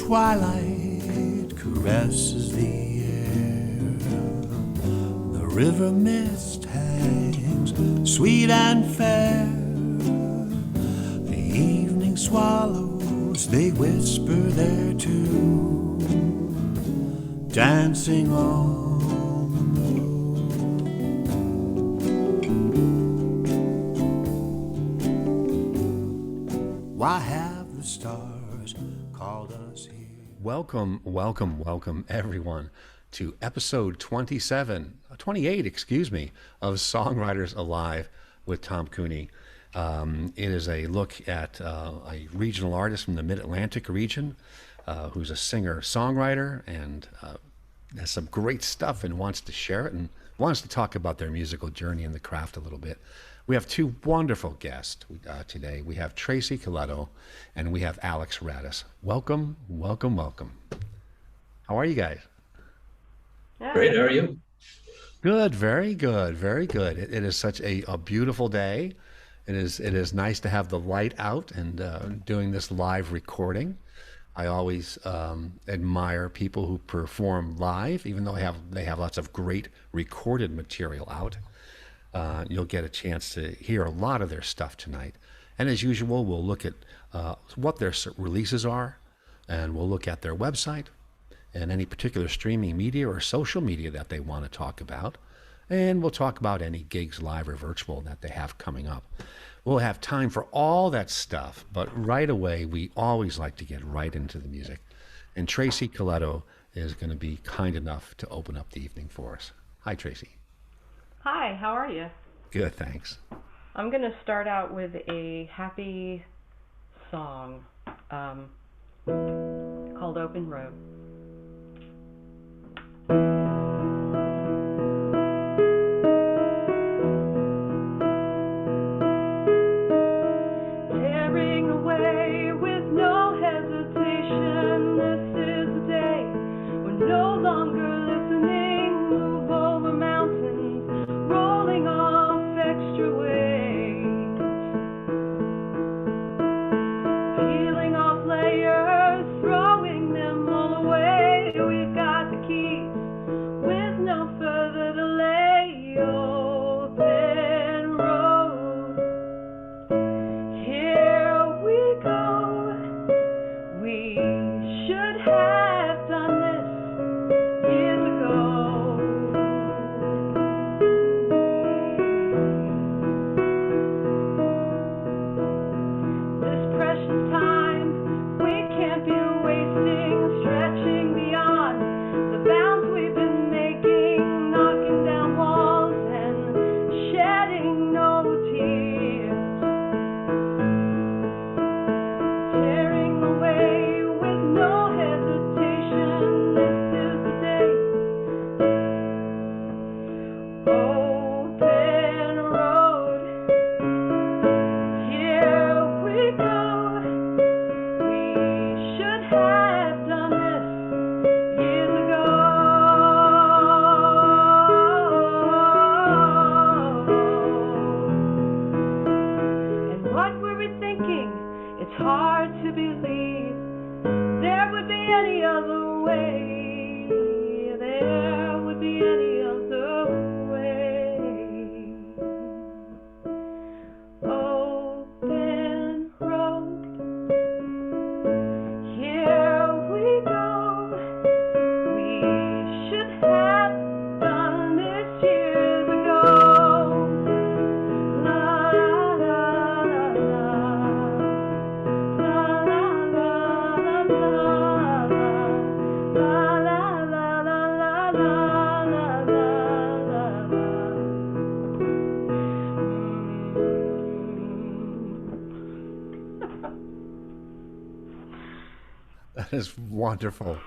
twilight caresses the air. The river mist hangs sweet and fair. The evening swallows, they whisper their tune, dancing on the moon. Why have the stars called us here? Welcome, everyone, to episode 28, of Songwriters Alive with Tom Cooney. It is a look at a regional artist from the Mid-Atlantic region who's a singer-songwriter and has some great stuff and wants to share it and wants to talk about their musical journey in the craft a little bit. We have two wonderful guests today. We have Tracy Colletto and we have Alex Radus. Welcome. How are you guys? Great, how are you? Good, very good. It is such a beautiful day. It is nice to have the light out and doing this live recording. I always admire people who perform live, even though they have lots of great recorded material out. You'll get a chance to hear a lot of their stuff tonight. And as usual, we'll look at what their releases are, and we'll look at their website and any particular streaming media or social media that they want to talk about. And we'll talk about any gigs, live or virtual, that they have coming up. We'll have time for all that stuff, but right away, we always like to get right into the music. And Tracy Colletto is going to be kind enough to open up the evening for us. Hi, Tracy. Hi, how are you? Good, thanks. I'm going to start out with a happy song called Open Road. Tearing away with no hesitation, this is the day we're no longer listening, move over mountains, rolling off extra weight, peeling off layers, throwing them all away. We've got the keys with no further delay. Open road, here we go. We should have done this years ago. This precious time we can't be wasting, stretching beyond the bounds we've been making, knocking down walls and shedding no tears, tearing away with no hesitation. This is the day. Open road, here we go. We should have done this years ago. And what were we thinking? It's hard to believe there would be any other way. There would be any other way. Open road, here we go. We should have done this years ago. La la la la la, la la la la la, la la la la la la la la. That is wonderful.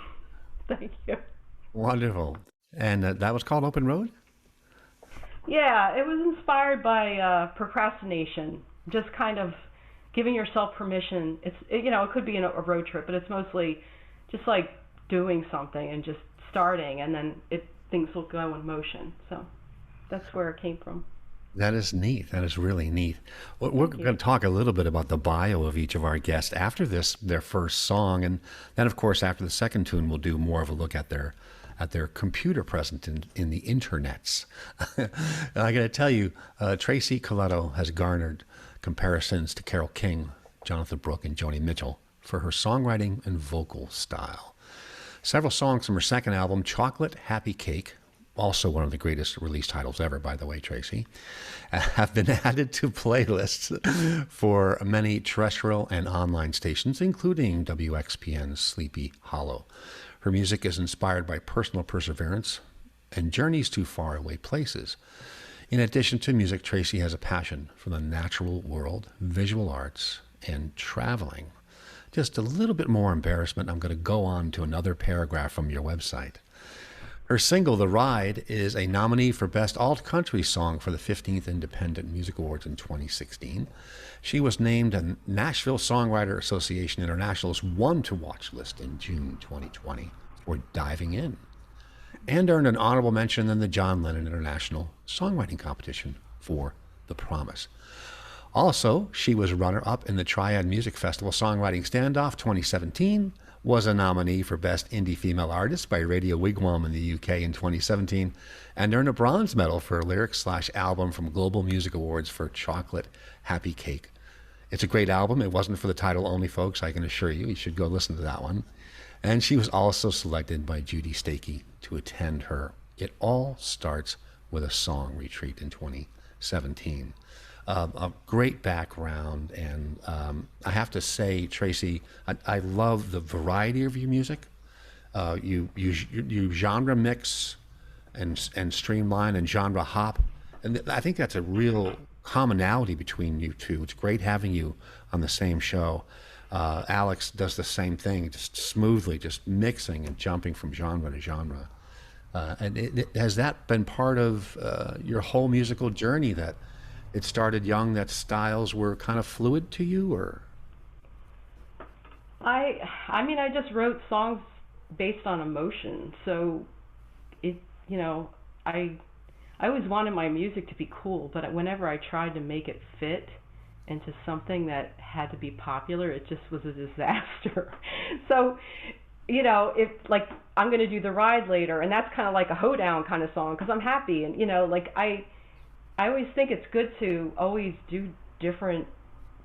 Thank you. Wonderful. And that was called Open Road? Yeah, it was inspired by procrastination, just kind of giving yourself permission. It could be a road trip, but it's mostly just like doing something and just starting, and then things will go in motion. So that's where it came from. That is neat. That is really neat. We're Thank going you. to talk a little bit about the bio of each of our guests after their first song, and then, of course, after the second tune, we'll do more of a look at their computer present in the internets. And I got to tell you, Tracy Colletto has garnered comparisons to Carole King, Jonathan Brooke, and Joni Mitchell for her songwriting and vocal style. Several songs from her second album, Chocolate Happy Cake, also one of the greatest release titles ever, by the way, Tracy, have been added to playlists for many terrestrial and online stations, including WXPN's Sleepy Hollow. Her music is inspired by personal perseverance and journeys to faraway places. In addition to music, Tracy has a passion for the natural world, visual arts, and traveling. Just a little bit more embarrassment. I'm going to go on to another paragraph from your website. Her single, The Ride, is a nominee for Best Alt Country Song for the 15th Independent Music Awards in 2016. She was named a Nashville Songwriter Association International's One to Watch list in June 2020 for Diving In, and earned an honorable mention in the John Lennon International Songwriting Competition for The Promise. Also, she was runner-up in the Triad Music Festival Songwriting Standoff 2017, was a nominee for Best Indie Female Artist by Radio Wigwam in the UK in 2017, and earned a bronze medal for lyrics/album from Global Music Awards for Chocolate Happy Cake. It's a great album. It wasn't for the title only, folks, I can assure you. You should go listen to that one. And she was also selected by Judy Stakey to attend her It All Starts with a Song retreat in 2017. A great background, and I have to say, Tracy, I love the variety of your music. You genre mix and streamline and genre hop, and I think that's a real commonality between you two. It's great having you on the same show. Alex does the same thing, just smoothly, just mixing and jumping from genre to genre. Has that been part of your whole musical journey, that it started young, that styles were kind of fluid to you, or? I mean, I just wrote songs based on emotion. So it, I always wanted my music to be cool, but whenever I tried to make it fit into something that had to be popular, it just was a disaster. So, if like I'm going to do The Ride later, and that's kind of like a hoedown kind of song because I'm happy, and like I always think it's good to always do different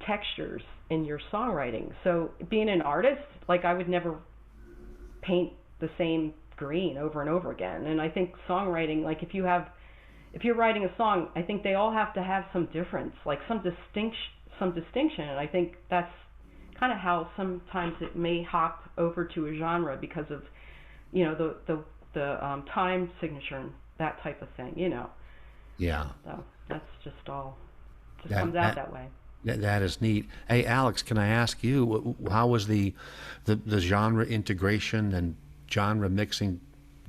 textures in your songwriting. So being an artist, like I would never paint the same green over and over again. And I think songwriting, like if you're writing a song, I think they all have to have some difference, like some distinction. And I think that's kind of how sometimes it may hop over to a genre because of, the time signature and that type of thing, Yeah. So that's just all, comes out that way. That is neat. Hey, Alex, can I ask you, how was the genre integration and genre mixing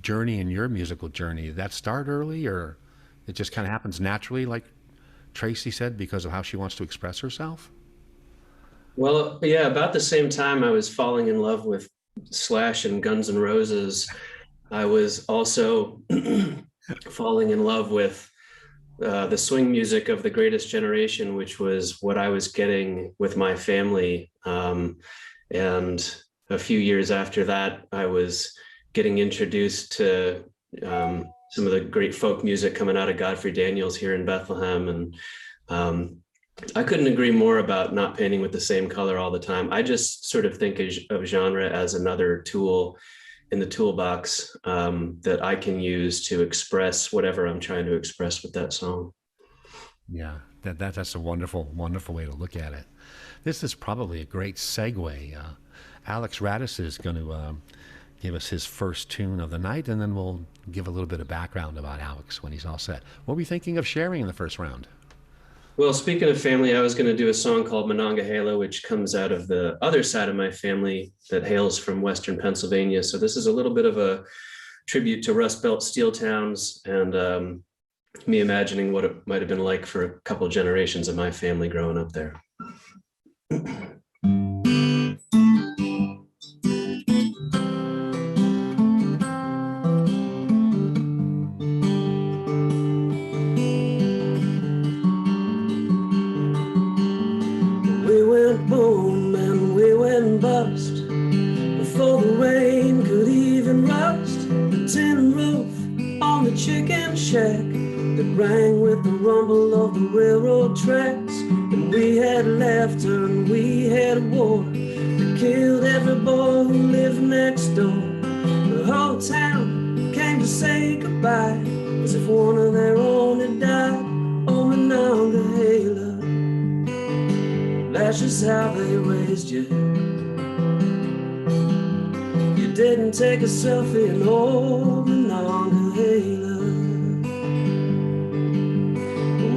journey in your musical journey? Did that start early, or it just kind of happens naturally, like Tracy said, because of how she wants to express herself? Well, yeah, about the same time I was falling in love with Slash and Guns N' Roses, I was also falling in love with the swing music of the Greatest Generation, which was what I was getting with my family. And a few years after that, I was getting introduced to some of the great folk music coming out of Godfrey Daniels here in Bethlehem. And I couldn't agree more about not painting with the same color all the time. I just sort of think of genre as another tool in the toolbox that I can use to express whatever I'm trying to express with that song. Yeah, that's a wonderful, wonderful way to look at it. This is probably a great segue. Alex Radus is going to give us his first tune of the night, and then we'll give a little bit of background about Alex when he's all set. What were you thinking of sharing in the first round? Well, speaking of family, I was going to do a song called Monongahela, which comes out of the other side of my family that hails from Western Pennsylvania. So this is a little bit of a tribute to Rust Belt steel towns and me imagining what it might have been like for a couple generations of my family growing up there. chicken shack that rang with the rumble of the railroad tracks. And we had laughter and we had war that killed every boy who lived next door. The whole town came to say goodbye, as if one of their own had died. Oh, Monongahela, that's just how they raised you. You didn't take a selfie in old Monongahela.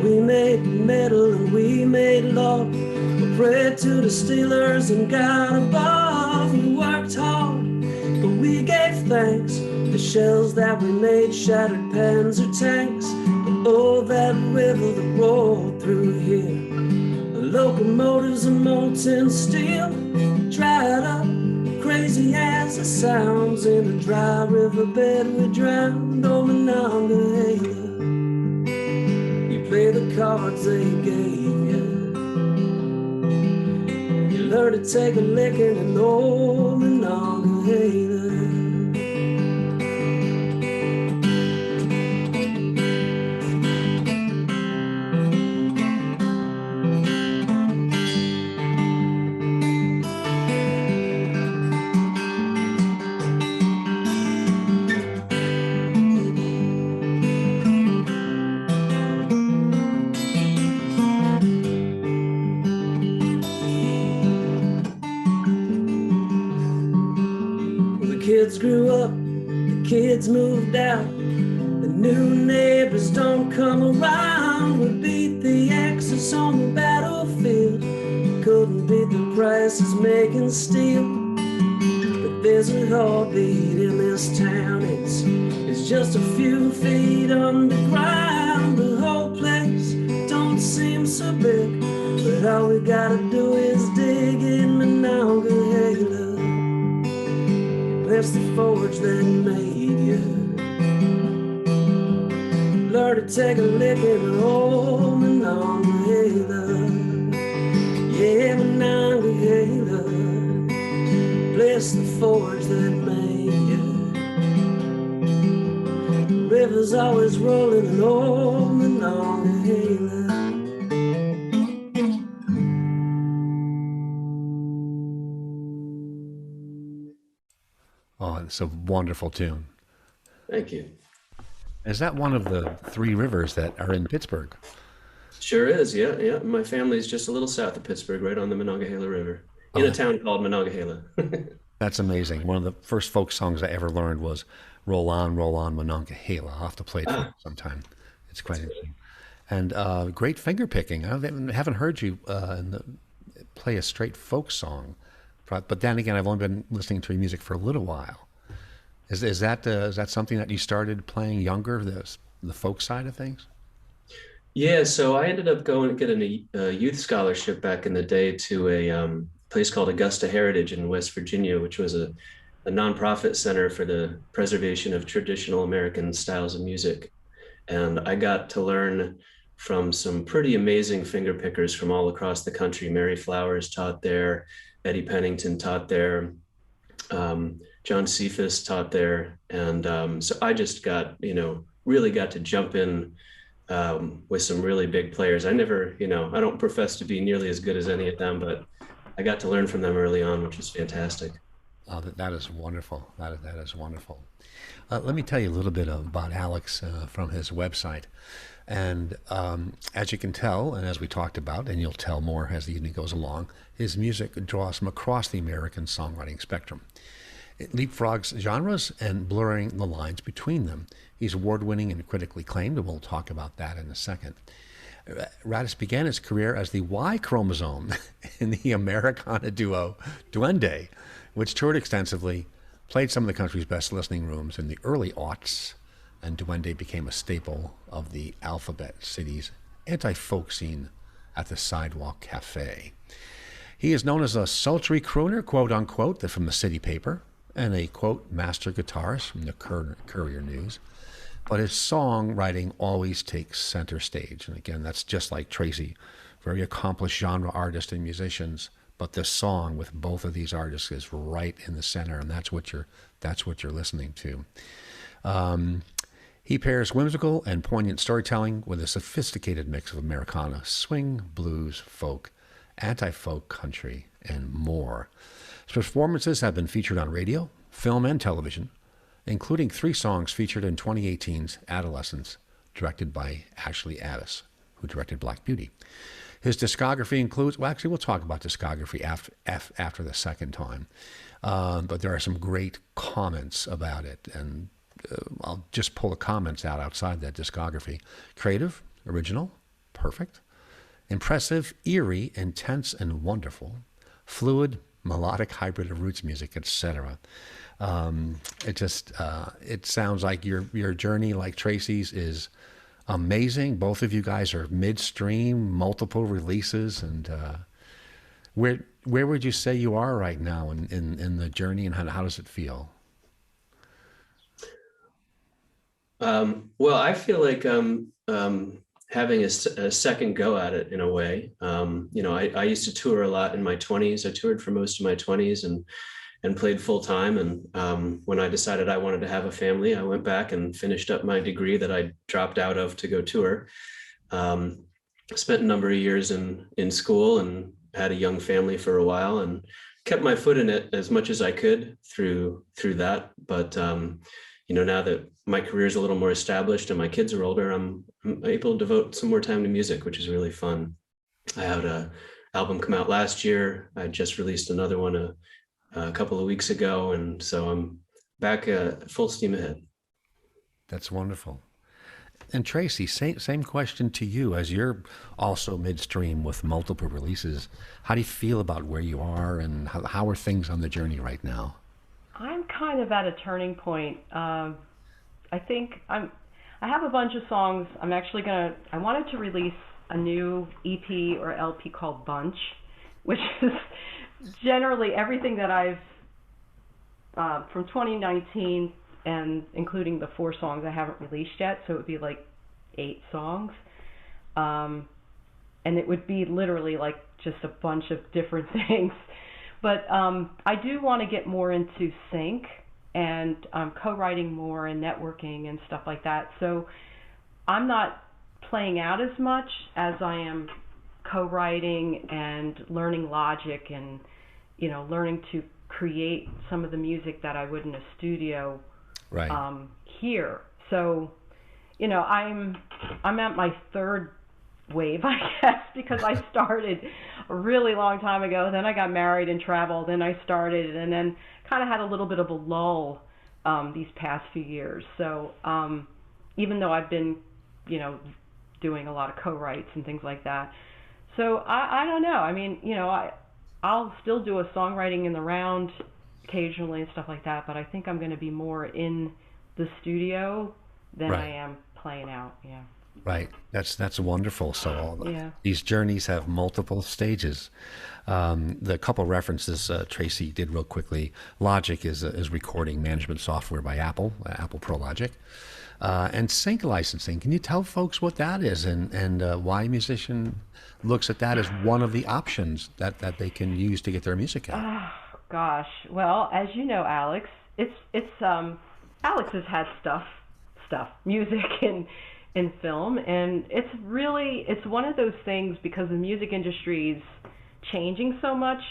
We made metal and we made law. We prayed to the Steelers and got above. We worked hard, but we gave thanks. The shells that we made shattered Panzer tanks. But oh, that river that rolled through here, the locomotives and molten steel, dried up, crazy as it sounds. In a dry riverbed we drowned. Oh, Monongahela, play the cards they gave you. You learned to take a licking in old Monongahela. Kids grew up, the kids moved out. The new neighbors don't come around. We beat the Axis on the battlefield. Couldn't beat the prices making steel. But there's a heartbeat in this town. It's just a few feet underground. The whole place don't seem so big, but all we gotta do is dig in Monongahela. That's the forge that made you. Learn to take a licking in old Monongahela. Yeah, Monongahela. Bless the forge that made you. The river's always rolling in old Monongahela. Oh, it's a wonderful tune. Thank you. Is that one of the three rivers that are in Pittsburgh? Sure is, yeah. My family's just a little south of Pittsburgh, right on the Monongahela River, in a town called Monongahela. That's amazing. One of the first folk songs I ever learned was Roll On, Monongahela. I'll have to play it for you sometime. It's quite interesting. And great finger picking. I haven't heard you play a straight folk song. But then again, I've only been listening to your music for a little while. Is that something that you started playing younger, the folk side of things? Yeah, so I ended up getting a youth scholarship back in the day to a place called Augusta Heritage in West Virginia, which was a nonprofit center for the preservation of traditional American styles of music. And I got to learn from some pretty amazing finger pickers from all across the country. Mary Flowers taught there, Eddie Pennington taught there, John Cephas taught there. And so I just really got to jump in with some really big players. I don't profess to be nearly as good as any of them, but I got to learn from them early on, which was fantastic. Oh, that is wonderful. That is wonderful. Let me tell you a little bit about Alex from his website. And as you can tell, and as we talked about, and you'll tell more as the evening goes along, his music draws from across the American songwriting spectrum. It leapfrogs genres and blurring the lines between them. He's award-winning and critically acclaimed, and we'll talk about that in a second. Radus began his career as the Y chromosome in the Americana duo Duende, which toured extensively, played some of the country's best listening rooms in the early aughts, and Duende became a staple of the Alphabet City's anti-folk scene at the Sidewalk Café. He is known as a sultry crooner, quote-unquote, from the City Paper, and a, quote, master guitarist from the Courier News. But his songwriting always takes center stage. And again, that's just like Tracy, very accomplished genre artist and musicians, but the song with both of these artists is right in the center, and that's what you're listening to. He pairs whimsical and poignant storytelling with a sophisticated mix of Americana, swing, blues, folk, anti-folk country, and more. His performances have been featured on radio, film, and television, including 3 songs featured in 2018's Adolescence, directed by Ashley Addis, who directed Black Beauty. His discography includes, well, actually, we'll talk about discography after the second time, but there are some great comments about it, and I'll just pull the comments out outside that discography. Creative, original, perfect, impressive, eerie, intense, and wonderful, fluid, melodic hybrid of roots music, etc. It sounds like your journey, like Tracy's, is amazing. Both of you guys are midstream, multiple releases, and where would you say you are right now in the journey, and how does it feel? Well, I feel like having a second go at it in a way. I used to tour a lot in my 20s. I toured for most of my 20s and played full time. And when I decided I wanted to have a family, I went back and finished up my degree that I dropped out of to go tour. Spent a number of years in school and had a young family for a while and kept my foot in it as much as I could through that. But now that my career is a little more established and my kids are older, I'm able to devote some more time to music, which is really fun. I had an album come out last year. I just released another one a couple of weeks ago. And so I'm back full steam ahead. That's wonderful. And Tracy, same question to you, as you're also midstream with multiple releases. How do you feel about where you are, and how are things on the journey right now? I'm kind of at a turning point. I think I have a bunch of songs. I wanted to release a new EP or LP called Bunch, which is generally everything that I've, from 2019, and including the 4 songs I haven't released yet, so it would be like 8 songs. And it would be literally like just a bunch of different things. But I do want to get more into sync and co-writing more and networking and stuff like that. So I'm not playing out as much as I am co-writing and learning Logic and, learning to create some of the music that I would in a studio here. So, I'm at my 3rd wave, I guess, because I started a really long time ago. Then I got married and traveled, and I started, and then kind of had a little bit of a lull these past few years. So even though I've been, doing a lot of co-writes and things like that. So I don't know. I mean, I'll still do a songwriting in the round occasionally and stuff like that, but I think I'm going to be more in the studio than I am playing out. Yeah. Right. That's wonderful. So these journeys have multiple stages. The couple references Tracy did real quickly. Logic is recording management software by Apple Pro Logic. And sync licensing. Can you tell folks what that is and why a musician looks at that as one of the options that they can use to get their music out? Oh, gosh. Well, as you know, Alex, it's Alex has had music in film, and it's one of those things, because the music industry is changing so much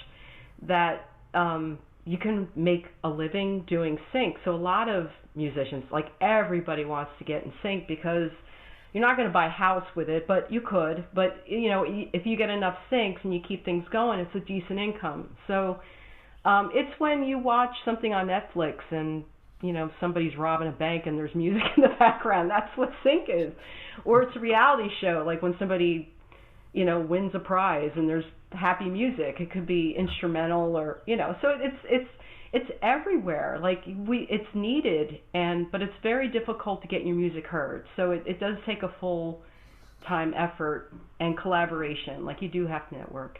that you can make a living doing sync. So a lot of musicians, like everybody, wants to get in sync, because you're not going to buy a house with it, but you could. But if you get enough syncs and you keep things going, it's a decent income. So it's when you watch something on Netflix and somebody's robbing a bank and there's music in the background. That's what sync is. Or it's a reality show, like when somebody, wins a prize and there's happy music. It could be instrumental or, so it's everywhere. Like it's needed, but it's very difficult to get your music heard. So it does take a full-time effort and collaboration. Like you do have to network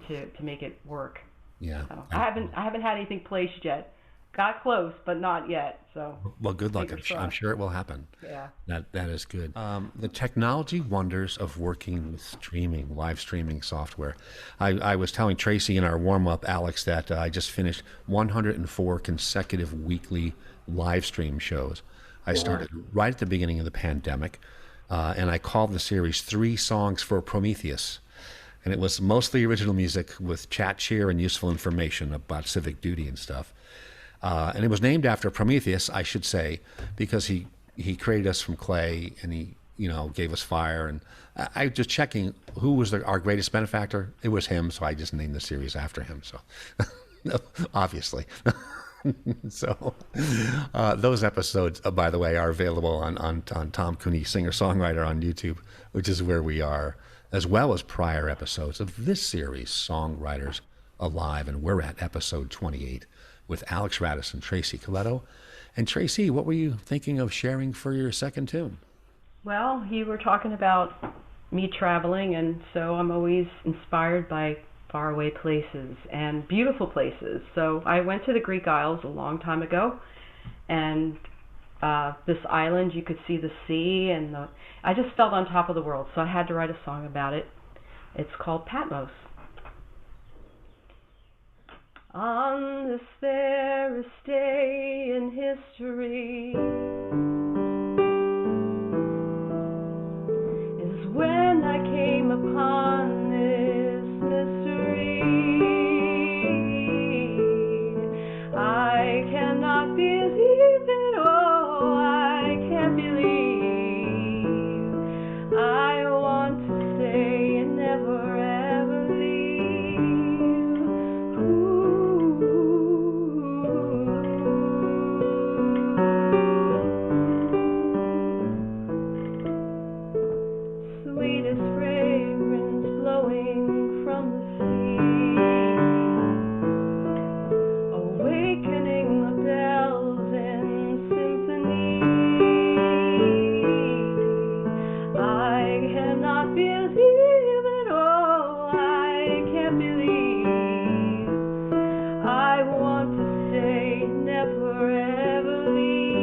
to make it work. Yeah. So I haven't had anything placed yet. Got close, but not yet. So well, good luck. I'm sure it will happen. Yeah, that is good. The technology wonders of working with live streaming software. I was telling Tracy in our warm up, Alex, that I just finished 104 consecutive weekly live stream shows. I started right at the beginning of the pandemic, and I called the series 3 Songs for Prometheus. And it was mostly original music with chat cheer and useful information about civic duty and stuff. And it was named after Prometheus, I should say, because he created us from clay, and he, gave us fire. And I was just checking who was our greatest benefactor. It was him, so I just named the series after him. So, obviously. So, those episodes, by the way, are available on Tom Cooney, Singer-Songwriter on YouTube, which is where we are, as well as prior episodes of this series, Songwriters Alive. And we're at episode 28 with Alex Radus and Tracy Colletto. And Tracy, what were you thinking of sharing for your second tune? Well, you were talking about me traveling, and so I'm always inspired by faraway places and beautiful places. So I went to the Greek Isles a long time ago, and this island, you could see the sea, and I just felt on top of the world, so I had to write a song about it. It's called Patmos. On this fairest day in history is when I came upon this mystery. I cannot believe it, oh, I can't believe. I want to stay and never ever leave. Sweetest fragrance blowing from the sea, awakening the bells in symphony. I cannot believe it, oh, I can't believe. I want to stay, never ever leave.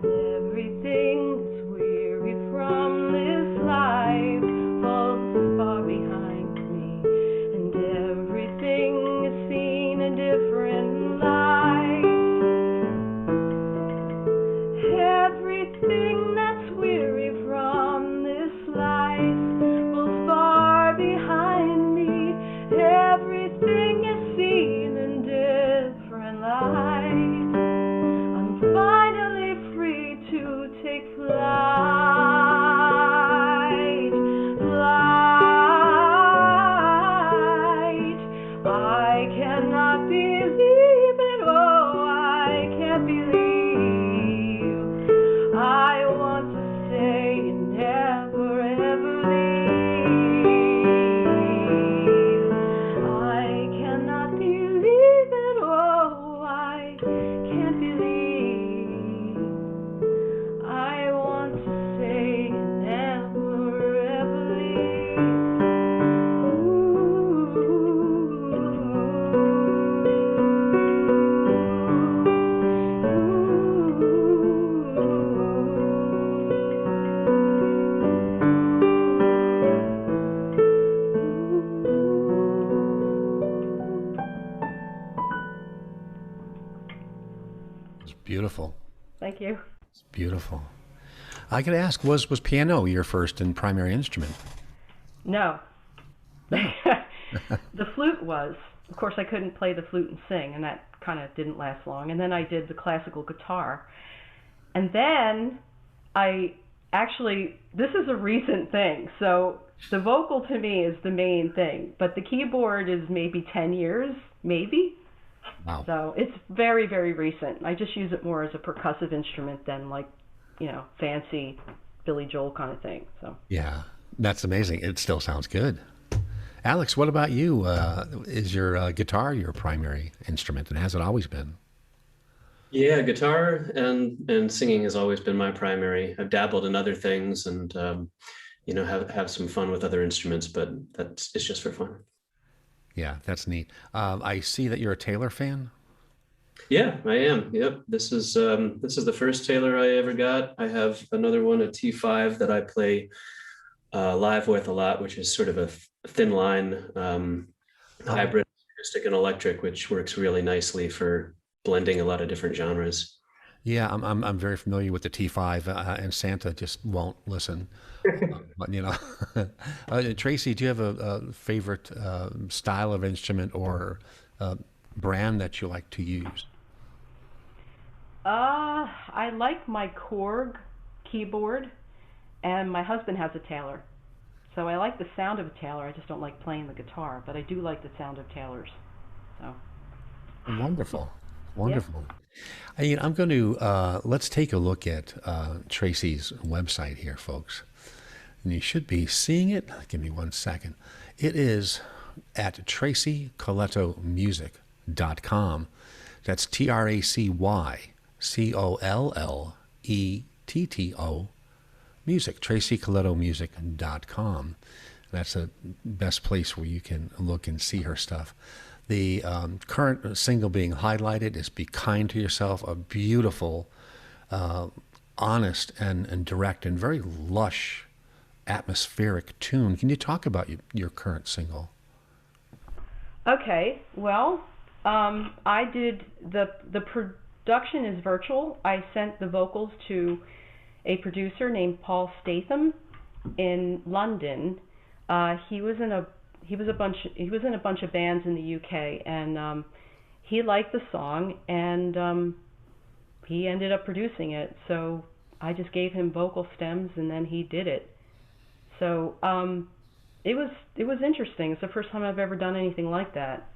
And everything that's weary from this life falls far behind me, and everything is seen in different light. Everything that's weary from this life falls far behind me. Everything is seen in different light. I'm finally free to take flight. Flight. I cannot believe it, oh, I can't believe. I want to stay and never ever leave. I cannot believe it, oh, I can't believe. I want to stay and never ever leave. It's beautiful. Thank you. It's beautiful. I could ask, was piano your first and primary instrument? No. The flute was. Of course, I couldn't play the flute and sing, and that kind of didn't last long. And then I did the classical guitar. And then this is a recent thing. So the vocal to me is the main thing, but the keyboard is maybe 10 years, maybe. Wow. So it's very, very recent. I just use it more as a percussive instrument than fancy Billy Joel kind of thing. So Yeah, that's amazing. It still sounds good. Alex, what about you? Is your guitar your primary instrument, and has it always been? Yeah, guitar and singing has always been my primary. I've dabbled in other things and have some fun with other instruments, but it's just for fun. Yeah, that's neat. I see that you're a Taylor fan. Yeah, I am. Yep. This is the first Taylor I ever got. I have another one, a T5, that I play live with a lot, which is sort of a thin line hybrid acoustic and electric, which works really nicely for blending a lot of different genres. Yeah, I'm very familiar with the T5, and Santa just won't listen. But Tracy, do you have a favorite style of instrument or brand that you like to use? I like my Korg keyboard, and my husband has a Taylor. So I like the sound of a Taylor. I just don't like playing the guitar, but I do like the sound of Taylors. So. Wonderful, wonderful. I'm going to let's take a look at Tracy's website here, folks. And you should be seeing it. Give me 1 second. It is at tracycollettomusic.com. That's TracyColletto music, tracycollettomusic.com. That's the best place where you can look and see her stuff. The current single being highlighted is Be Kind to Yourself, a beautiful, honest and direct and very lush, atmospheric tune. Can you talk about your current single? Okay, well, I did, the production is virtual. I sent the vocals to a producer named Paul Statham in London. He was in a bunch of bands in the UK, and he liked the song, and he ended up producing it. So I just gave him vocal stems, and then he did it. So it was interesting. It's the first time I've ever done anything like that.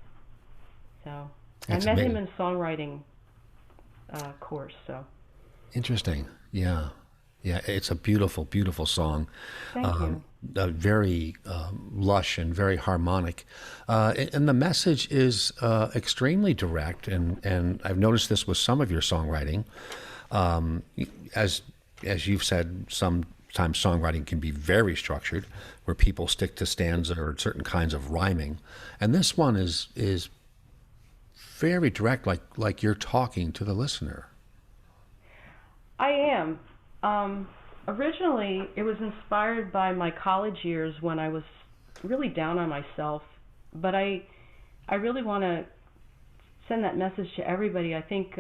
So That's I met amazing. him in a songwriting course. So Interesting. Yeah. Yeah, it's a beautiful, beautiful song. thank you. Very lush and very harmonic. And the message is extremely direct. And I've noticed this with some of your songwriting. As you've said, sometimes songwriting can be very structured, where people stick to stanza or certain kinds of rhyming. And this one is very direct, like you're talking to the listener. I am. Originally, it was inspired by my college years when I was really down on myself. But I really want to send that message to everybody. I think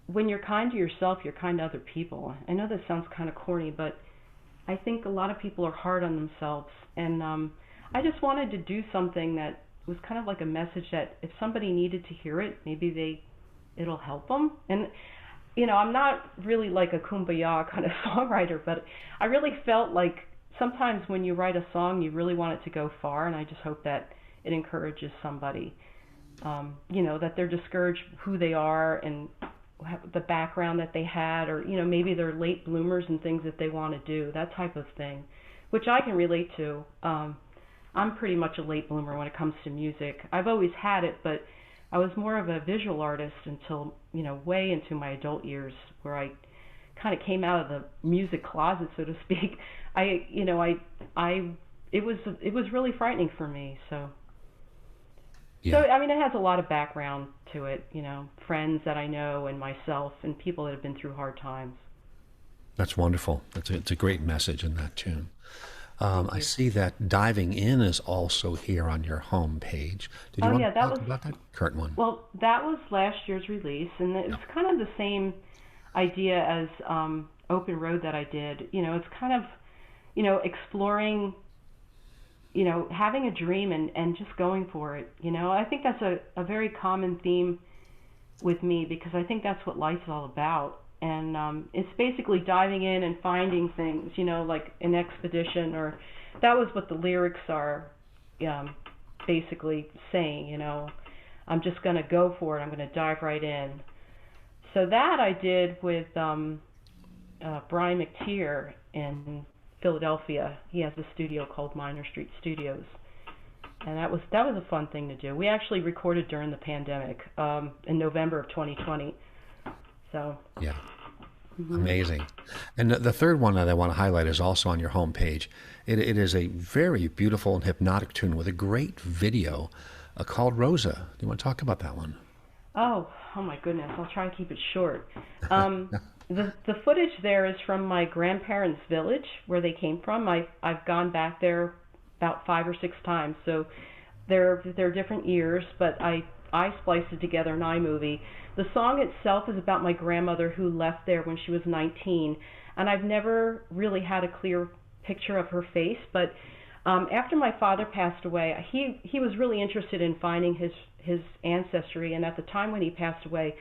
when you're kind to yourself, you're kind to other people. I know this sounds kind of corny, but I think a lot of people are hard on themselves. And I just wanted to do something that was kind of like a message that if somebody needed to hear it, maybe it'll help them. And I'm not really like a kumbaya kind of songwriter, but I really felt like sometimes when you write a song, you really want it to go far, and I just hope that it encourages somebody, that they're discouraged who they are and the background that they had, or, maybe they're late bloomers and things that they want to do, that type of thing, which I can relate to. I'm pretty much a late bloomer when it comes to music. I've always had it, but I was more of a visual artist until, way into my adult years, where I kind of came out of the music closet, so to speak. It was really frightening for me. So, Yeah. So I mean, it has a lot of background to it, friends that I know and myself and people that have been through hard times. That's wonderful. It's a great message in that tune. I see that Diving In is also here on your home page. Did you want to talk about that current one? Well, that was last year's release, and it's kind of the same idea as Open Road that I did. It's kind of, exploring, having a dream and just going for it. I think that's a very common theme with me, because I think that's what life's all about. And it's basically diving in and finding things, like an expedition, or that was what the lyrics are basically saying, I'm just going to go for it. I'm going to dive right in. So that I did with Brian McTeer in Philadelphia. He has a studio called Minor Street Studios. And that was a fun thing to do. We actually recorded during the pandemic in November of 2020. So yeah, amazing. And the third one that I want to highlight is also on your homepage. It is a very beautiful and hypnotic tune with a great video called Rosa. Do you want to talk about that one? Oh my goodness! I'll try to keep it short. The footage there is from my grandparents' village where they came from. I've gone back there about 5 or 6 times. So they're different years, but I spliced it together in iMovie. The song itself is about my grandmother who left there when she was 19, and I've never really had a clear picture of her face. But after my father passed away, he was really interested in finding his ancestry, and at the time when he passed away,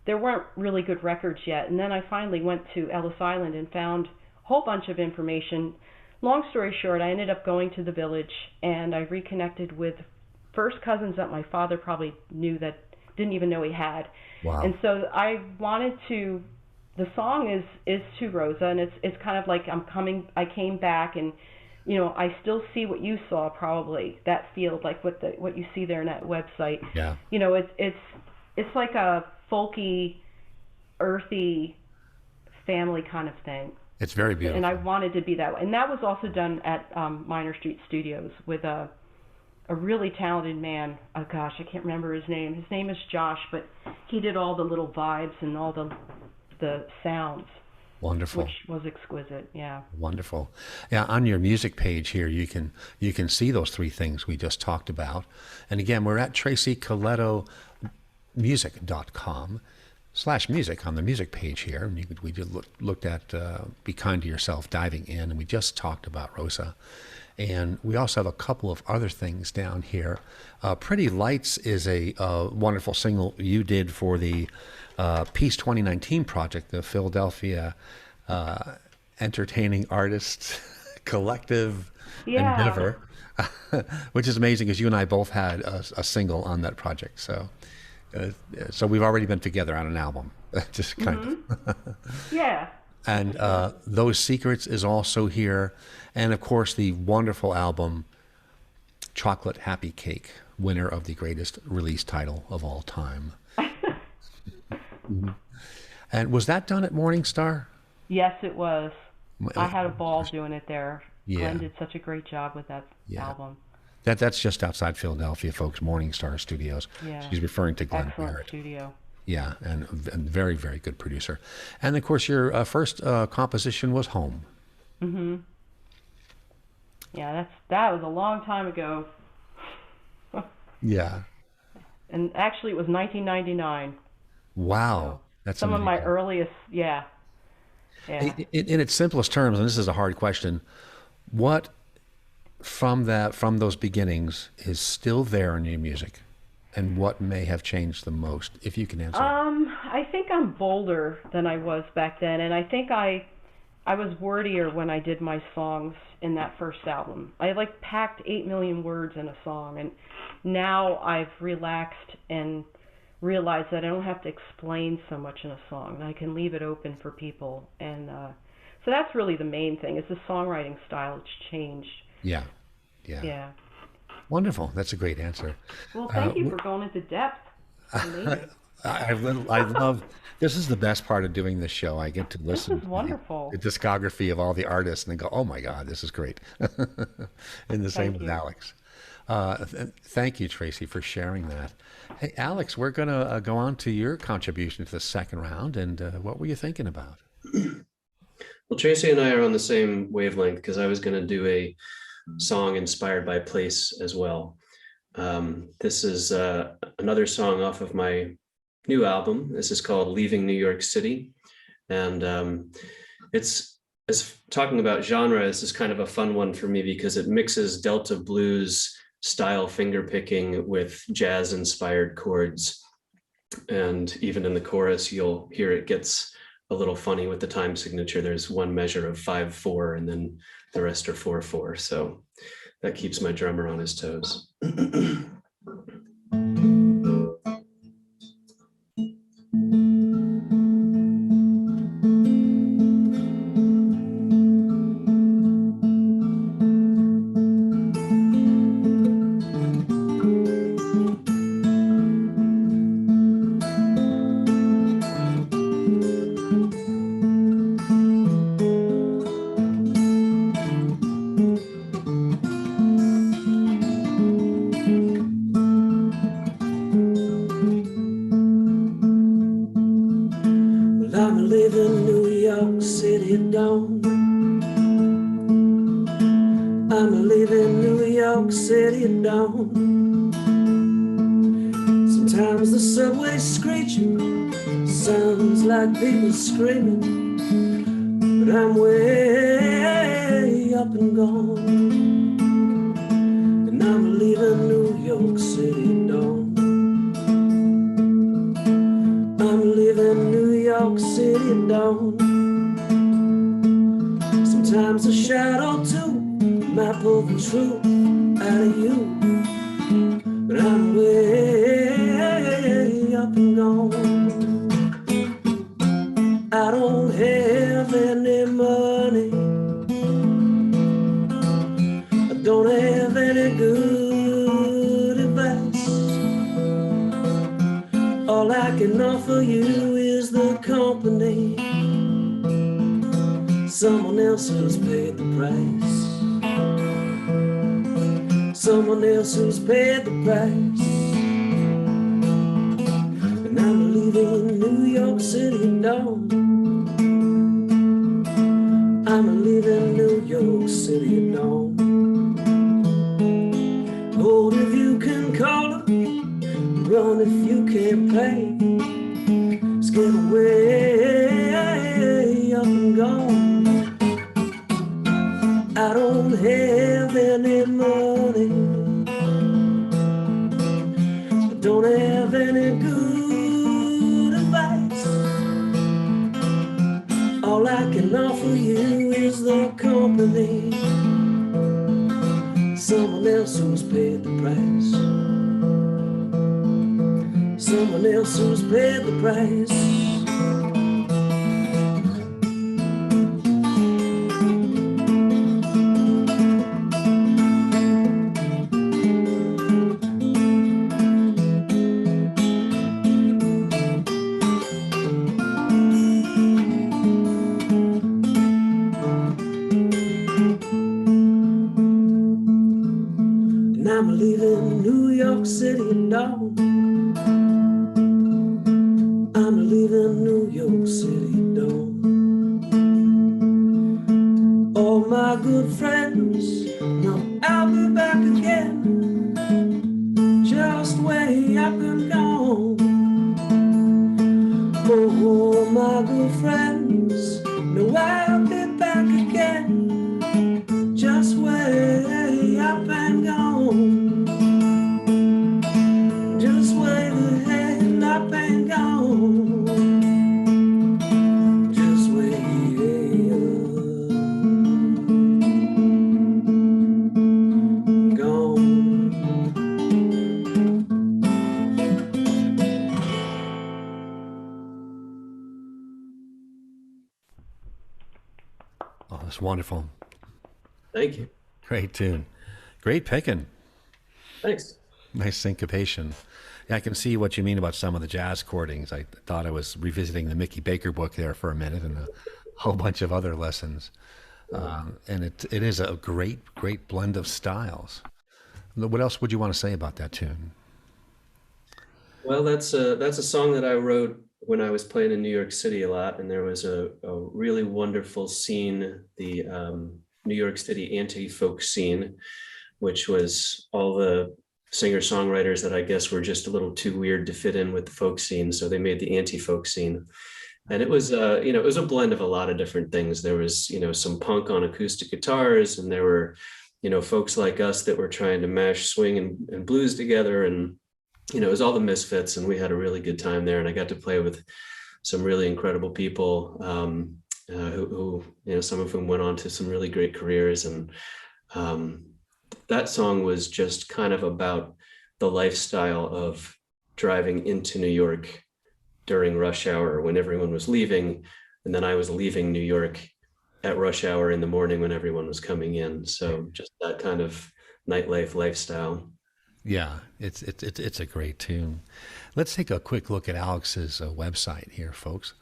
there weren't really good records yet. And then I finally went to Ellis Island and found a whole bunch of information. Long story short, I ended up going to the village, and I reconnected with first cousins that my father probably knew that didn't even know he had. Wow. And so I wanted to. The song is to Rosa, and it's kind of like I came back, and I still see what you saw, probably that field, like what you see there in that website. Yeah. It's like a folky, earthy family kind of thing. It's very beautiful. And I wanted to be that way. And that was also done at Minor Street Studios with a really talented man. Oh gosh, I can't remember his name. His name is Josh, but he did all the little vibes and all the sounds. Wonderful. Which was exquisite. Yeah. Wonderful. Yeah, on your music page here, you can see those three things we just talked about. And again, we're at tracycolettomusic.com/music on the music page here. And we just looked at Be Kind to Yourself, diving in, and we just talked about Rosa. And we also have a couple of other things down here. Pretty Lights is a wonderful single you did for the Peace 2019 project, the Philadelphia Entertaining Artists Collective Endeavor, which is amazing because you and I both had a single on that project. So we've already been together on an album, just kind of. Yeah. And Those Secrets is also here. And of course, the wonderful album, Chocolate Happy Cake, winner of the greatest release title of all time. And was that done at Morning Star? Yes, it was. I had a ball doing it there. Yeah. Glenn did such a great job with that album. That's just outside Philadelphia, folks, Morning Star Studios. Yeah. She's referring to Glenn Excellent Barrett. studio. Yeah, and very, very good producer. And of course, your first composition was Home. Mm-hmm. Yeah, that was a long time ago. Yeah. And actually, it was 1999. Wow. That's some amazing. of my earliest, yeah. In its simplest terms, and this is a hard question, what from those beginnings is still there in your music, and what may have changed the most, if you can answer? I think I'm bolder than I was back then, and I think I was wordier when I did my songs in that first album. I packed 8 million words in a song, and now I've relaxed and realized that I don't have to explain so much in a song. I can leave it open for people, and so that's really the main thing. Is the songwriting style. It's changed. Yeah. Wonderful. That's a great answer. Well, thank you for going into depth. I love. This is the best part of doing this show. I get to listen This is wonderful. to the discography of all the artists and then go, "Oh my God, this is great." And the same with Alex. Thank you, Tracy, for sharing that. Hey, Alex, we're going to go on to your contribution to the second round. And what were you thinking about? Well, Tracy and I are on the same wavelength because I was going to do a song inspired by place as well. This is another song off of my new album. This is called Leaving New York City. And it's talking about genre. This is kind of a fun one for me because it mixes Delta blues style finger picking with jazz inspired chords. And even in the chorus, you'll hear it gets a little funny with the time signature. There's one measure of 5/4 and then the rest are 4/4. So that keeps my drummer on his toes. I'm leaving New York City at dawn. Sometimes the subway's screeching, sounds like people screaming, but I'm way up and gone. And I'm leaving New York City at dawn. I'm leaving New York City at dawn. Sometimes a shadow too might pull the truth out of you, but I'm way up and gone. I don't have any money, I don't have any good advice. All I can offer you is the company, someone else who's paid the price. Someone else who's paid the price. And I'm leaving New York City at dawn. I'm leaving New York City at dawn. Hold if you can call her, run if you can't pay. Let's get away up and gone. I don't have any money, I don't have any good advice. All I can offer you is the company, someone else who's paid the price. Someone else who's paid the price. I'm leaving New York City at dawn. I'm leaving New York City at dawn. All my good friends know I'll be back again, just way up and gone. Oh, all my good friends know I'll be back again, just way up and gone. Just way the head up and gone. Just way gone. Oh, that's wonderful. Thank you. Great tune. Great picking. Thanks. Nice syncopation. Yeah, I can see what you mean about some of the jazz chordings. I thought I was revisiting the Mickey Baker book there for a minute and a whole bunch of other lessons. And it is a great blend of styles. What else would you want to say about that tune? Well, that's a song that I wrote when I was playing in New York City a lot, and there was a really wonderful scene, the New York City anti-folk scene, which was all the singer-songwriters that I guess were just a little too weird to fit in with the folk scene, so they made the anti-folk scene. And it was it was a blend of a lot of different things. There was some punk on acoustic guitars, and there were folks like us that were trying to mash swing and blues together, and it was all the misfits, and we had a really good time there. And I got to play with some really incredible people who some of whom went on to some really great careers. And that song was just kind of about the lifestyle of driving into New York during rush hour when everyone was leaving. And then I was leaving New York at rush hour in the morning when everyone was coming in. So just that kind of nightlife lifestyle. Yeah, it's a great tune. Let's take a quick look at Alex's website here, folks.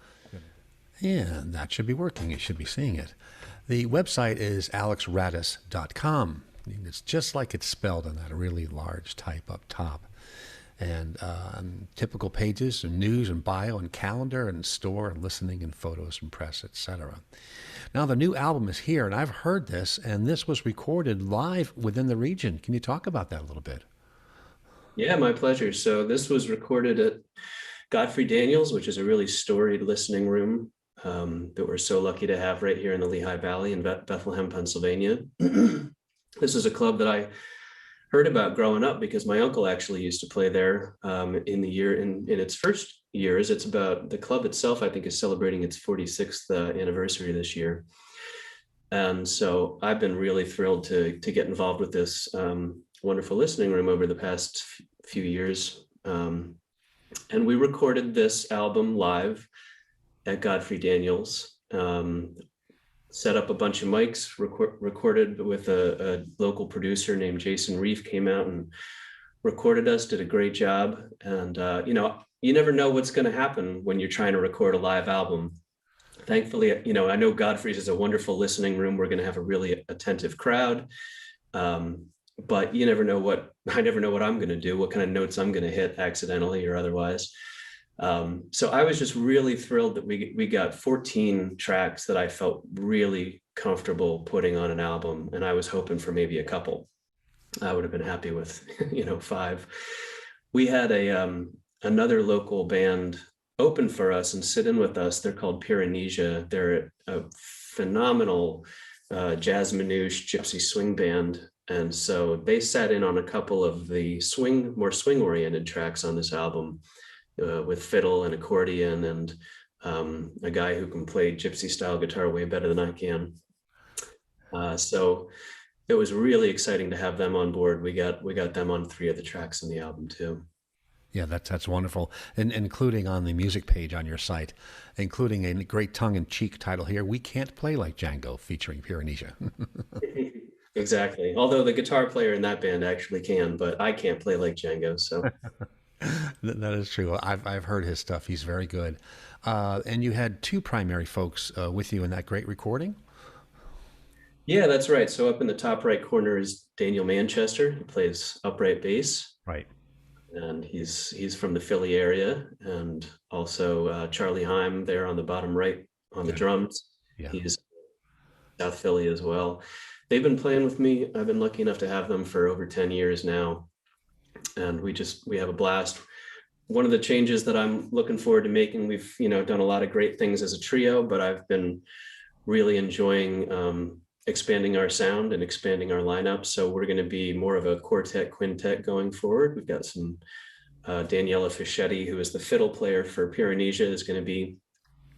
And that should be working. You should be seeing it. The website is alexradus.com. It's just like it's spelled in that really large type up top. and typical pages and news and bio and calendar and store and listening and photos and press, etc. Now the new album is here, and I've heard this, and this was recorded live within the region. Can you talk about that a little bit? Yeah, my pleasure. So this was recorded at Godfrey Daniels, which is a really storied listening room that we're so lucky to have right here in the Lehigh Valley in Bethlehem, Pennsylvania. This is a club that I heard about growing up because my uncle actually used to play there in its first years. It's about, the club itself, I think, is celebrating its 46th anniversary this year. And so I've been really thrilled to get involved with this wonderful listening room over the past few years. And we recorded this album live at Godfrey Daniels, set up a bunch of mics, recorded with a local producer named Jason Reef, came out and recorded us, did a great job. And, you never know what's going to happen when you're trying to record a live album. Thankfully, I know Godfrey's is a wonderful listening room. We're going to have a really attentive crowd. But I never know what I'm going to do, what kind of notes I'm going to hit accidentally or otherwise. So I was just really thrilled that we got 14 tracks that I felt really comfortable putting on an album. And I was hoping for maybe a couple. I would have been happy with, 5. We had another local band open for us and sit in with us. They're called Pyrenesia. They're a phenomenal jazz manouche gypsy swing band. And so they sat in on a couple of the more swing oriented tracks on this album with fiddle and accordion and a guy who can play gypsy style guitar way better than I can. So it was really exciting to have them on board. We got them on 3 of the tracks in the album too. Yeah, that's wonderful. And including on the music page on your site, including a great tongue-in-cheek title here, "We Can't Play Like Django," featuring Pyrenesia. Exactly. Although the guitar player in that band actually can, but I can't play like Django. So that is true. I've heard his stuff. He's very good. And you had 2 primary folks with you in that great recording? Yeah, that's right. So up in the top right corner is Daniel Manchester. He plays upright bass. Right. And he's from the Philly area. And also Charlie Heim there on the bottom right on the drums. Yeah. He's South Philly as well. They've been playing with me. I've been lucky enough to have them for over 10 years now. And we have a blast. One of the changes that I'm looking forward to making, we've, done a lot of great things as a trio, but I've been really enjoying expanding our sound and expanding our lineup. So we're going to be more of a quartet, quintet going forward. We've got some Daniela Fischetti, who is the fiddle player for Pyrenesia, is going to be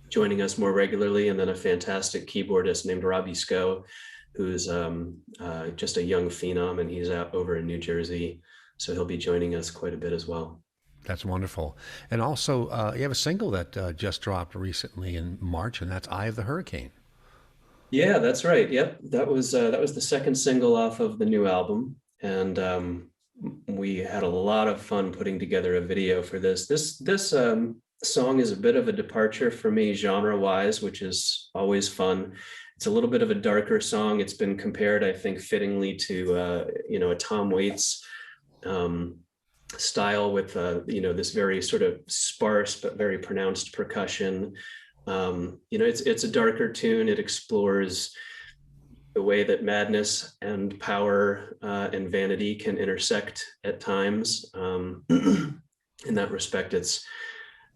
joining us more regularly. And then a fantastic keyboardist named Robbie Sco, who's just a young phenom, and he's out over in New Jersey. So he'll be joining us quite a bit as well. That's wonderful. And also, you have a single that just dropped recently in March, and that's "Eye of the Hurricane." Yeah, that's right. Yep, that was the second single off of the new album, and we had a lot of fun putting together a video for this. This song is a bit of a departure for me genre-wise, which is always fun. It's a little bit of a darker song. It's been compared, I think, fittingly to a Tom Waits style with this very sort of sparse but very pronounced percussion. It's a darker tune. It explores the way that madness and power and vanity can intersect at times. In that respect, it's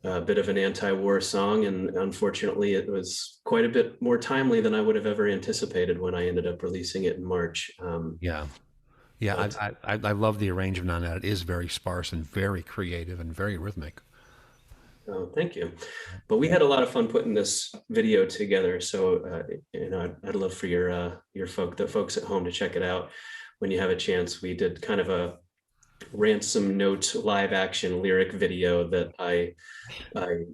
a bit of an anti-war song, and unfortunately it was quite a bit more timely than I would have ever anticipated when I ended up releasing it in March. I love the arrangement on that. It is very sparse and very creative and very rhythmic. Oh, thank you. But we had a lot of fun putting this video together. So, I'd love for your folks at home to check it out when you have a chance. We did kind of a ransom note live action lyric video that I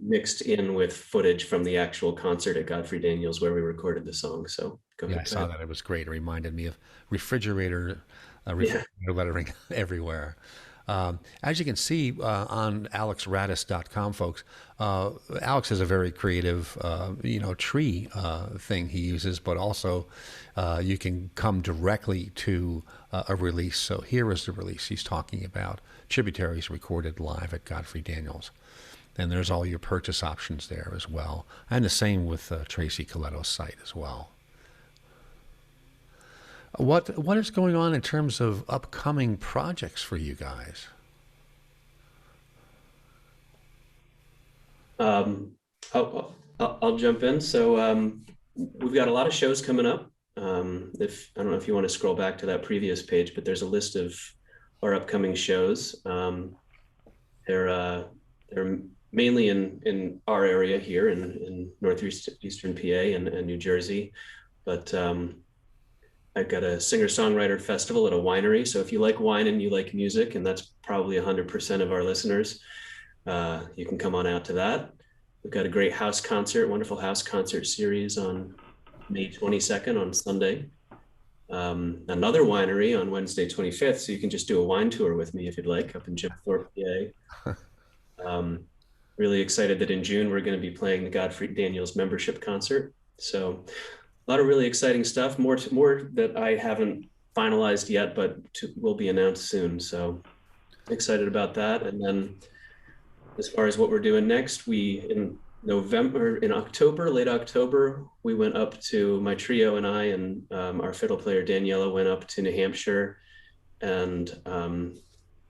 mixed in with footage from the actual concert at Godfrey Daniels where we recorded the song. So go ahead. I saw that. It was great. It reminded me of refrigerator lettering everywhere. As you can see on alexradus.com, folks, Alex has a very creative, tree thing he uses, but also you can come directly to a release. So here is the release he's talking about, Tributaries recorded live at Godfrey Daniels. And there's all your purchase options there as well. And the same with Tracy Colletto's site as well. What is going on in terms of upcoming projects for you guys? I'll jump in. So we've got a lot of shows coming up. If I don't know if you want to scroll back to that previous page, but there's a list of our upcoming shows. They're mainly in our area here in northeastern PA and New Jersey, but I've got a singer-songwriter festival at a winery. So if you like wine and you like music, and that's probably 100% of our listeners, you can come on out to that. We've got a great house concert, wonderful house concert series on May 22nd on Sunday. Another winery on Wednesday 25th. So you can just do a wine tour with me if you'd like, up in Jim Thorpe, PA. Really excited that in June, we're going to be playing the Godfrey Daniels membership concert. So a lot of really exciting stuff, more that I haven't finalized yet, but will be announced soon. So excited about that. And then as far as what we're doing next, in October, late October, we went up to, my trio and I and our fiddle player Daniela went up to New Hampshire, and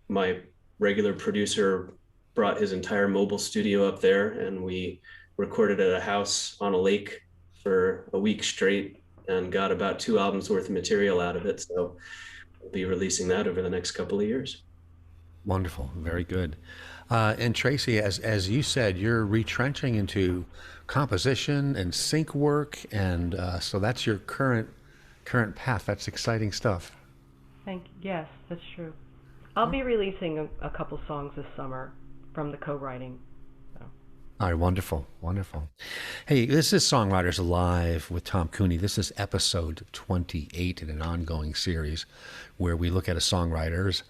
my regular producer brought his entire mobile studio up there, and we recorded at a house on a lake for a week straight and got about 2 albums worth of material out of it. So we'll be releasing that over the next couple of years. Wonderful. Very good. And Tracy, as you said, you're retrenching into composition and sync work, and so that's your current path. That's exciting stuff. Yes, that's true. I'll be releasing a couple songs this summer from the co-writing. So. All right, wonderful, wonderful. Hey, this is Songwriters Live with Tom Cooney. This is episode 28 in an ongoing series where we look at a songwriter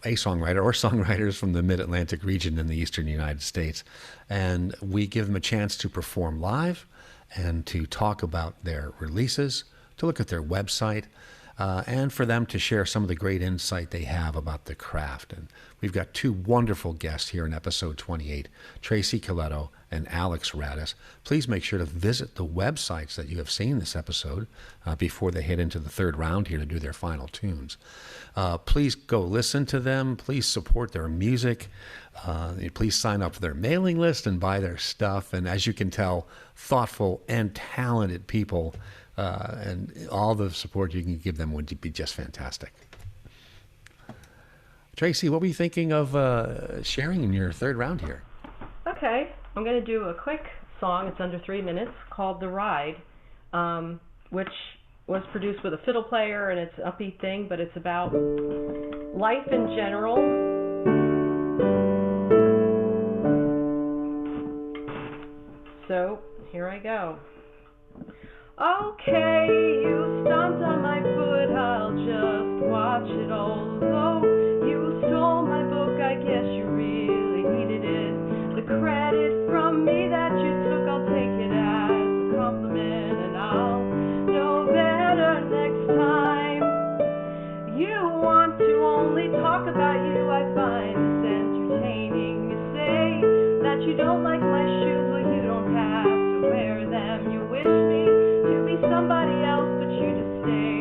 or songwriters from the Mid-Atlantic region in the eastern United States. And we give them a chance to perform live and to talk about their releases, to look at their website, and for them to share some of the great insight they have about the craft. And we've got 2 wonderful guests here in episode 28, Tracy Colletto and Alex Radus. Please make sure to visit the websites that you have seen this episode before they head into the third round here to do their final tunes. Please go listen to them. Please support their music. Please sign up for their mailing list and buy their stuff. And as you can tell, thoughtful and talented people, and all the support you can give them would be just fantastic. Tracy, what were you thinking of sharing in your third round here? Okay, I'm going to do a quick song. It's under 3 minutes, called The Ride, which was produced with a fiddle player, and it's an upbeat thing, but it's about life in general. So here I go. Okay, you stomped on my foot, I'll just watch it all. Though you stole my book, I guess you really needed it. The credit from me that you took, I'll take it as a compliment, and I'll know better next time. You want to only talk about you, I find this entertaining. You say that you don't like my shoes, well you don't have to wear them. You wish me to be somebody else, but you just stay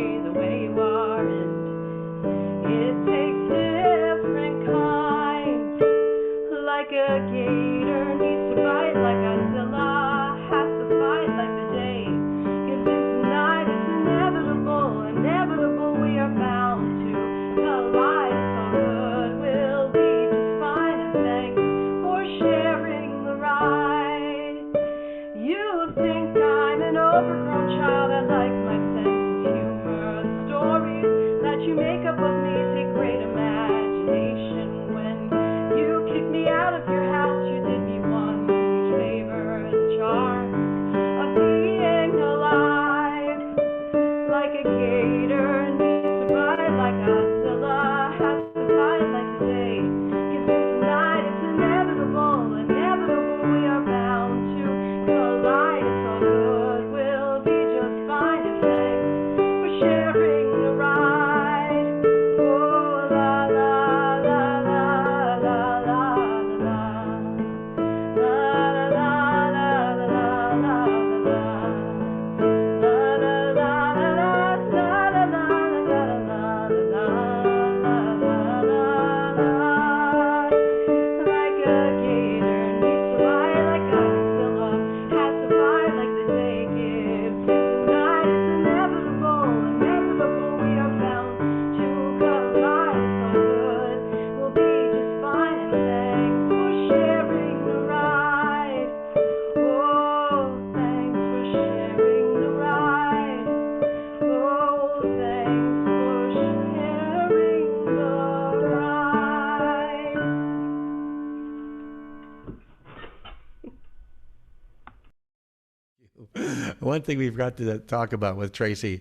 one thing we've got to talk about with Tracy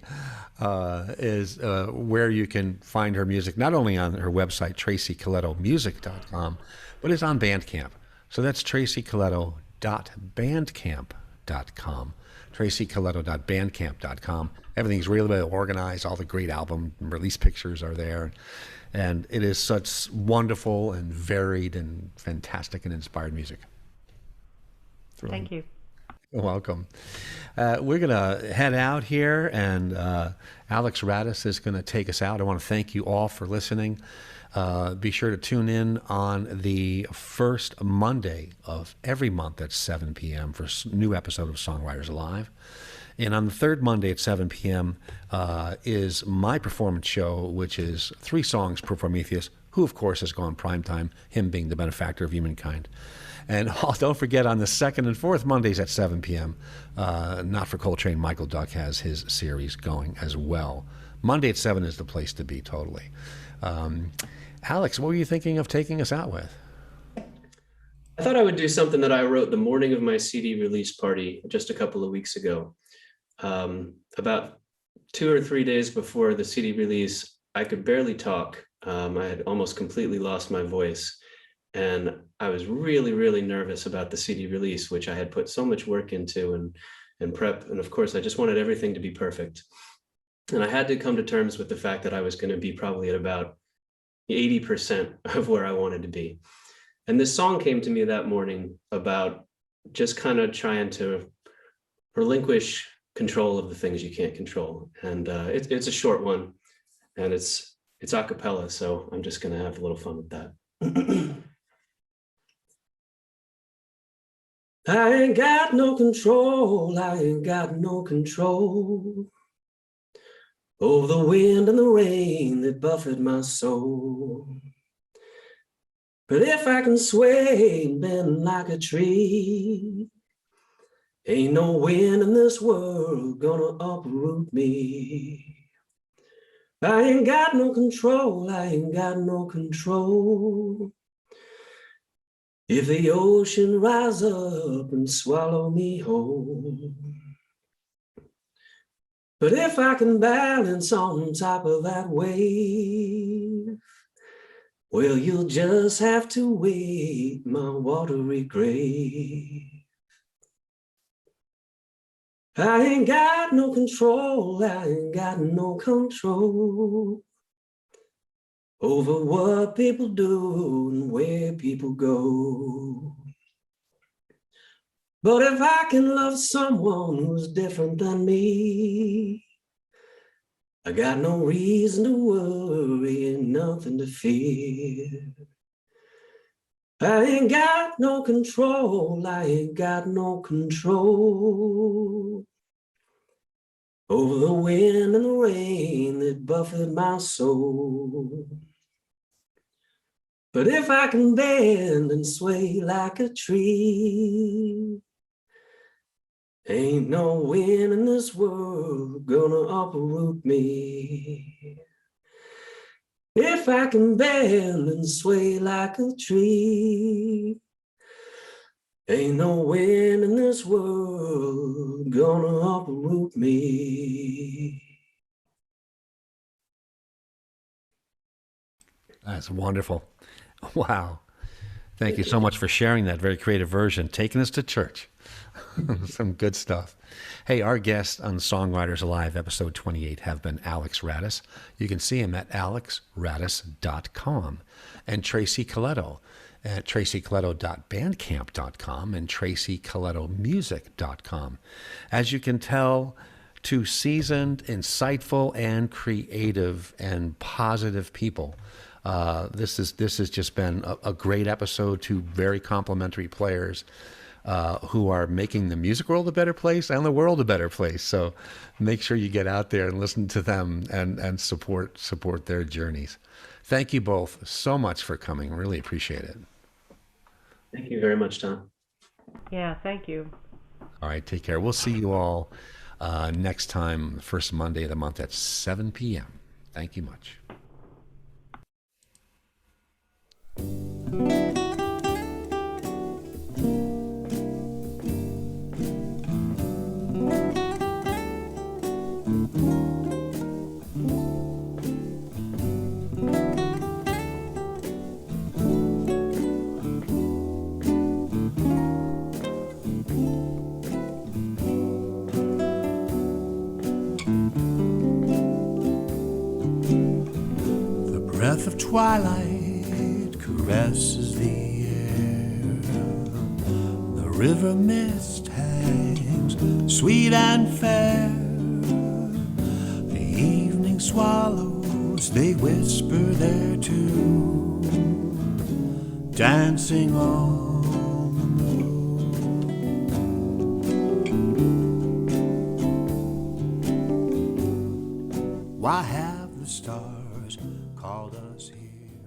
is where you can find her music, not only on her website, tracycolettomusic.com, but it's on Bandcamp. So that's tracycoletto.bandcamp.com. tracycoletto.bandcamp.com. Everything's really well organized. All the great album release pictures are there. And it is such wonderful and varied and fantastic and inspired music. Thank you. You're welcome. We're going to head out here, and Alex Radus is going to take us out. I want to thank you all for listening. Be sure to tune in on the first Monday of every month at 7 p.m. for a new episode of Songwriters Alive. And on the third Monday at 7 p.m. Is my performance show, which is 3 songs per Prometheus, who, of course, has gone primetime, him being the benefactor of humankind. And don't forget, on the second and fourth Mondays at 7 p.m., Not for Coltrane, Michael Duck has his series going as well. Monday at 7 is the place to be, totally. Alex, what were you thinking of taking us out with? I thought I would do something that I wrote the morning of my CD release party just a couple of weeks ago. About 2 or 3 days before the CD release, I could barely talk. I had almost completely lost my voice. And I was really, really nervous about the CD release, which I had put so much work into and prep. And of course, I just wanted everything to be perfect. And I had to come to terms with the fact that I was going to be probably at about 80% of where I wanted to be. And this song came to me that morning about just kind of trying to relinquish control of the things you can't control. And it's a short one, and it's a cappella, so I'm just going to have a little fun with that. I ain't got no control, I ain't got no control over the wind and the rain that buffet my soul. But if I can sway and bend like a tree, ain't no wind in this world gonna uproot me. I ain't got no control, I ain't got no control. If the ocean rise up and swallow me whole. But if I can balance on top of that wave, well, you'll just have to wait my watery grave. I ain't got no control, I ain't got no control over what people do and where people go. But if I can love someone who's different than me, I got no reason to worry and nothing to fear. I ain't got no control, I ain't got no control over the wind and the rain that buffet my soul. But if I can bend and sway like a tree, ain't no wind in this world gonna uproot me. If I can bend and sway like a tree, ain't no wind in this world gonna uproot me. That's wonderful. Wow. Thank you so much for sharing that very creative version, taking us to church. Some good stuff. Hey, our guests on Songwriters Alive, episode 28, have been Alex Radus. You can see him at alexradus.com, and Tracy Colletto at tracycoletto.bandcamp.com and tracycolettomusic.com. As you can tell, two seasoned, insightful, and creative and positive people. This has just been a great episode. Two very complimentary players who are making the music world a better place and the world a better place. So make sure you get out there and listen to them and support their journeys. Thank you both so much for coming. Really appreciate it. Thank you very much, Tom. Yeah, thank you. All right, take care. We'll see you all next time, first Monday of the month at 7 p.m. Thank you much. breath of twilight caresses the air. The river mist hangs sweet and fair. The evening swallows, they whisper their tune, dancing on the moon. Why have the stars called us?